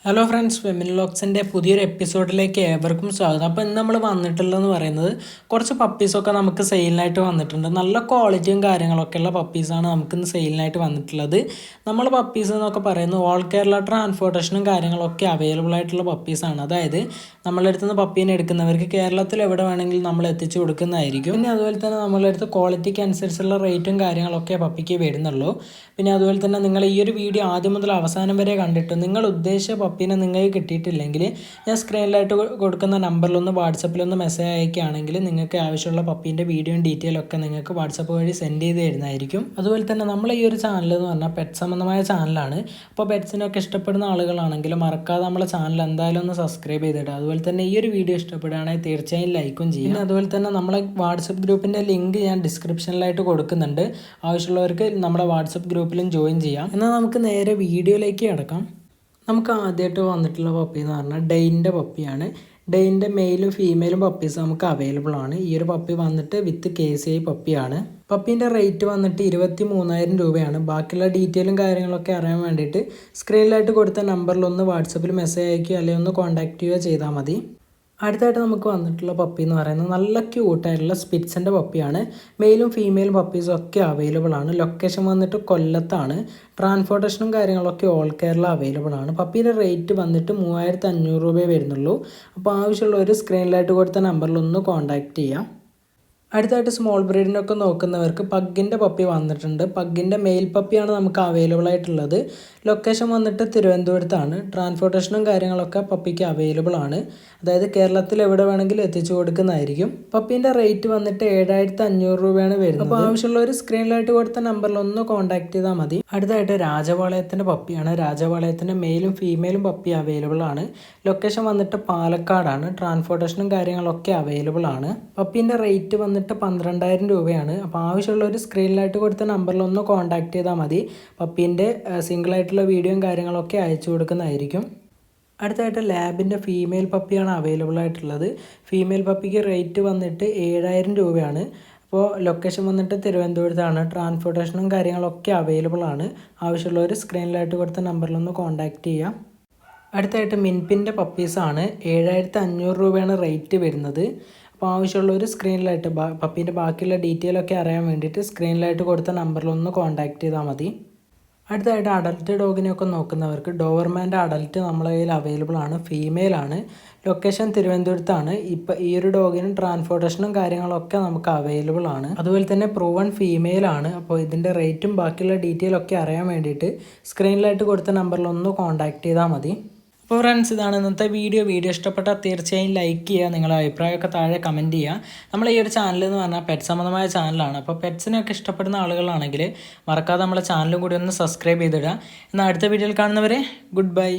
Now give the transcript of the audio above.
Hello friends, ഫെമിനിലോക്സിൻ്റെ പുതിയൊരു എപ്പിസോഡിലേക്ക് ഏവർക്കും സ്വാഗതം. അപ്പോൾ ഇന്ന് നമ്മൾ വന്നിട്ടുള്ളതെന്ന് പറയുന്നത് കുറച്ച് പപ്പീസൊക്കെ നമുക്ക് സെയിലിനായിട്ട് വന്നിട്ടുണ്ട്. നല്ല ക്വാളിറ്റിയും കാര്യങ്ങളൊക്കെ ഉള്ള പപ്പീസാണ് നമുക്കിന്ന് സെയിലിനായിട്ട് വന്നിട്ടുള്ളത്. നമ്മൾ പപ്പീസ് എന്നൊക്കെ പറയുന്നത് ഓൾ കേരള ട്രാൻസ്പോർട്ടേഷനും കാര്യങ്ങളൊക്കെ അവൈലബിൾ ആയിട്ടുള്ള പപ്പീസാണ്. അതായത് നമ്മളുടെ അടുത്ത് നിന്ന് പപ്പീനെ എടുക്കുന്നവർക്ക് കേരളത്തിൽ എവിടെ വേണമെങ്കിലും നമ്മൾ എത്തിച്ചു കൊടുക്കുന്നതായിരിക്കും. പിന്നെ അതുപോലെ തന്നെ നമ്മളുടെ അടുത്ത് ക്വാളിറ്റിക്ക് അനുസരിച്ചുള്ള റേറ്റും കാര്യങ്ങളൊക്കെ പപ്പിക്ക് വരുന്നുള്ളൂ. പിന്നെ അതുപോലെ തന്നെ നിങ്ങൾ ഈ ഒരു വീഡിയോ ആദ്യം മുതൽ അവസാനം വരെ കണ്ടിട്ട് നിങ്ങൾ ഉദ്ദേശിച്ച പപ്പീനെ നിങ്ങൾക്ക് കിട്ടിയിട്ടില്ലെങ്കിൽ ഞാൻ സ്ക്രീനിലായിട്ട് കൊടുക്കുന്ന നമ്പറിലൊന്ന് വാട്സപ്പിലൊന്ന് മെസ്സേജ് അയക്കുകയാണെങ്കിൽ നിങ്ങൾക്ക് ആവശ്യമുള്ള പപ്പീൻ്റെ വീഡിയോയും ഡീറ്റെയിലും ഒക്കെ നിങ്ങൾക്ക് വാട്സപ്പ് വഴി സെൻഡ് ചെയ്ത് തരുന്നതായിരിക്കും. അതുപോലെ തന്നെ നമ്മൾ ഈ ഒരു ചാനൽ എന്ന് പറഞ്ഞാൽ പെറ്റ് സംബന്ധമായ ചാനലാണ്. അപ്പോൾ പെറ്റ്സിനൊക്കെ ഇഷ്ടപ്പെടുന്ന ആളുകളാണെങ്കിൽ മറക്കാതെ നമ്മളെ ചാനൽ എന്തായാലും ഒന്ന് സബ്സ്ക്രൈബ് ചെയ്തിടുക. അതുപോലെ തന്നെ ഈ ഒരു വീഡിയോ ഇഷ്ടപ്പെടുകയാണെങ്കിൽ തീർച്ചയായും ലൈക്കും ചെയ്യും. പിന്നെ അതുപോലെ തന്നെ നമ്മളെ വാട്സപ്പ് ഗ്രൂപ്പിൻ്റെ ലിങ്ക് ഞാൻ ഡിസ്ക്രിപ്ഷനിലായിട്ട് കൊടുക്കുന്നുണ്ട്. ആവശ്യമുള്ളവർക്ക് നമ്മുടെ വാട്സപ്പ് ഗ്രൂപ്പിലും ജോയിൻ ചെയ്യാം. എന്നാൽ നമുക്ക് നേരെ വീഡിയോയിലേക്ക് കിടക്കാം. നമുക്ക് ആദ്യമായിട്ട് വന്നിട്ടുള്ള പപ്പി എന്ന് പറഞ്ഞാൽ ഡെയിൻ്റെ പപ്പിയാണ്. ഡെയിൻ്റെ മെയിലും ഫീമെയിലും പപ്പീസ് നമുക്ക് അവൈലബിൾ ആണ്. ഈ ഒരു പപ്പി വന്നിട്ട് വിത്ത് KCI പപ്പിയാണ്. പപ്പീൻ്റെ റേറ്റ് വന്നിട്ട് 23,000 രൂപയാണ്. ബാക്കിയുള്ള ഡീറ്റെയിലും കാര്യങ്ങളൊക്കെ അറിയാൻ വേണ്ടിയിട്ട് സ്ക്രീനിലായിട്ട് കൊടുത്ത നമ്പറിലൊന്ന് വാട്സപ്പിൽ മെസ്സേജ് അയക്കുകയോ അല്ലെങ്കിൽ ഒന്ന് കോൺടാക്ട് ചെയ്യുകയോ ചെയ്താൽ മതി. അടുത്തായിട്ട് നമുക്ക് വന്നിട്ടുള്ള പപ്പി എന്ന് പറയുന്നത് നല്ല ക്യൂട്ടായിട്ടുള്ള സ്പിറ്റ്സിൻ്റെ പപ്പിയാണ്. മെയിലും ഫീമെയിലും പപ്പീസും ഒക്കെ അവൈലബിൾ ആണ്. ലൊക്കേഷൻ വന്നിട്ട് കൊല്ലത്താണ്. ട്രാൻസ്പോർട്ടേഷനും കാര്യങ്ങളൊക്കെ ഓൾ കേരള അവൈലബിൾ ആണ്. പപ്പീൻ്റെ റേറ്റ് വന്നിട്ട് 3,500 രൂപയെ വരുന്നുള്ളൂ. അപ്പോൾ ആവശ്യമുള്ളവർ സ്ക്രീനിലായിട്ട് കൊടുത്ത നമ്പറിലൊന്ന് കോൺടാക്റ്റ് ചെയ്യാം. അടുത്തായിട്ട് സ്മോൾ ബ്രീഡിനൊക്കെ നോക്കുന്നവർക്ക് പഗ്ഗിൻ്റെ പപ്പി വന്നിട്ടുണ്ട്. പഗ്ഗിൻ്റെ മെയിൽ പപ്പിയാണ് നമുക്ക് അവൈലബിൾ ആയിട്ടുള്ളത്. ലൊക്കേഷൻ വന്നിട്ട് തിരുവനന്തപുരത്താണ്. ട്രാൻസ്പോർട്ടേഷനും കാര്യങ്ങളൊക്കെ പപ്പിക്ക് അവൈലബിൾ ആണ്. അതായത് കേരളത്തിൽ എവിടെ വേണമെങ്കിലും എത്തിച്ചു കൊടുക്കുന്നതായിരിക്കും. പപ്പീൻ്റെ റേറ്റ് വന്നിട്ട് 7,500 രൂപയാണ് വരുന്നത്. അപ്പോൾ ആവശ്യമുള്ളവർ സ്ക്രീനിലായിട്ട് കൊടുത്ത നമ്പറിൽ ഒന്ന് കോൺടാക്ട് ചെയ്താൽ മതി. അടുത്തായിട്ട് രാജപാളയത്തിൻ്റെ പപ്പിയാണ്. രാജപാളയത്തിൻ്റെ മെയിലും ഫീമെയിലും പപ്പി അവൈലബിൾ ആണ്. ലൊക്കേഷൻ വന്നിട്ട് പാലക്കാടാണ്. ട്രാൻസ്പോർട്ടേഷനും കാര്യങ്ങളൊക്കെ അവൈലബിൾ ആണ്. പപ്പീൻ്റെ റേറ്റ് വന്നിട്ട് 12,000 രൂപയാണ്. അപ്പോൾ ആവശ്യമുള്ളവർ സ്ക്രീനിലായിട്ട് കൊടുത്ത നമ്പറിൽ ഒന്ന് കോൺടാക്ട് ചെയ്താൽ മതി. പപ്പീൻ്റെ സിംഗിളായിട്ടുള്ള വീഡിയോയും കാര്യങ്ങളൊക്കെ അയച്ചു കൊടുക്കുന്നതായിരിക്കും. അടുത്തായിട്ട് ലാബിൻ്റെ ഫീമെയിൽ പപ്പിയാണ് അവൈലബിൾ ആയിട്ടുള്ളത്. ഫീമെയിൽ പപ്പിക്ക് റേറ്റ് വന്നിട്ട് 7,000 രൂപയാണ്. അപ്പോൾ ലൊക്കേഷൻ വന്നിട്ട് തിരുവനന്തപുരത്താണ്. ട്രാൻസ്പോർട്ടേഷനും കാര്യങ്ങളൊക്കെ അവൈലബിൾ ആണ്. ആവശ്യമുള്ളവർ സ്ക്രീനിലായിട്ട് കൊടുത്ത നമ്പറിലൊന്ന് കോൺടാക്റ്റ് ചെയ്യാം. അടുത്തായിട്ട് മിൻപിൻ്റെ പപ്പീസാണ്. 7,500 രൂപയാണ് റേറ്റ് വരുന്നത്. അപ്പോൾ ആവശ്യമുള്ളവർ സ്ക്രീനിലായിട്ട് പപ്പീൻ്റെ ബാക്കിയുള്ള ഡീറ്റെയിലൊക്കെ അറിയാൻ വേണ്ടിയിട്ട് സ്ക്രീനിലായിട്ട് കൊടുത്ത നമ്പറിലൊന്ന് കോൺടാക്റ്റ് ചെയ്താൽ മതി. അടുത്തായിട്ട് അഡൽട്ട് ഡോഗിനെയൊക്കെ നോക്കുന്നവർക്ക് ഡോവർമാൻ്റെ അഡൽട്ട് നമ്മളെ കയ്യിൽ അവൈലബിൾ ആണ്. ഫീമെയിൽ ആണ്. ലൊക്കേഷൻ തിരുവനന്തപുരത്താണ്. ഇപ്പോൾ ഈ ഒരു ഡോഗിനും ട്രാൻസ്പോർട്ടേഷനും കാര്യങ്ങളൊക്കെ നമുക്ക് അവൈലബിൾ ആണ്. അതുപോലെ തന്നെ പ്രൂവൺ ഫീമെയിൽ ആണ്. അപ്പോൾ ഇതിൻ്റെ റേറ്റും ബാക്കിയുള്ള ഡീറ്റെയിലൊക്കെ അറിയാൻ വേണ്ടിയിട്ട് സ്ക്രീനിലായിട്ട് കൊടുത്ത നമ്പറിലൊന്ന് കോൺടാക്റ്റ് ചെയ്താൽ മതി. അപ്പോൾ ഫ്രണ്ട്സ്, ഇതാണ് ഇന്നത്തെ വീഡിയോ ഇഷ്ടപ്പെട്ടാൽ തീർച്ചയായും ലൈക്ക് ചെയ്യുക. നിങ്ങളുടെ അഭിപ്രായമൊക്കെ താഴെ കമൻറ്റ് ചെയ്യുക. നമ്മൾ ഈ ഒരു ചാനൽ എന്ന് പറഞ്ഞാൽ പെറ്റ് സംബന്ധമായ ചാനലാണ്. അപ്പോൾ പെറ്റ്സിനൊക്കെ ഇഷ്ടപ്പെടുന്ന ആളുകളാണെങ്കിൽ മറക്കാതെ നമ്മളെ ചാനലും കൂടി ഒന്ന് സബ്സ്ക്രൈബ് ചെയ്തിടുക. എന്നാൽ അടുത്ത വീഡിയോയിൽ കാണുന്നവരെ ഗുഡ് ബൈ.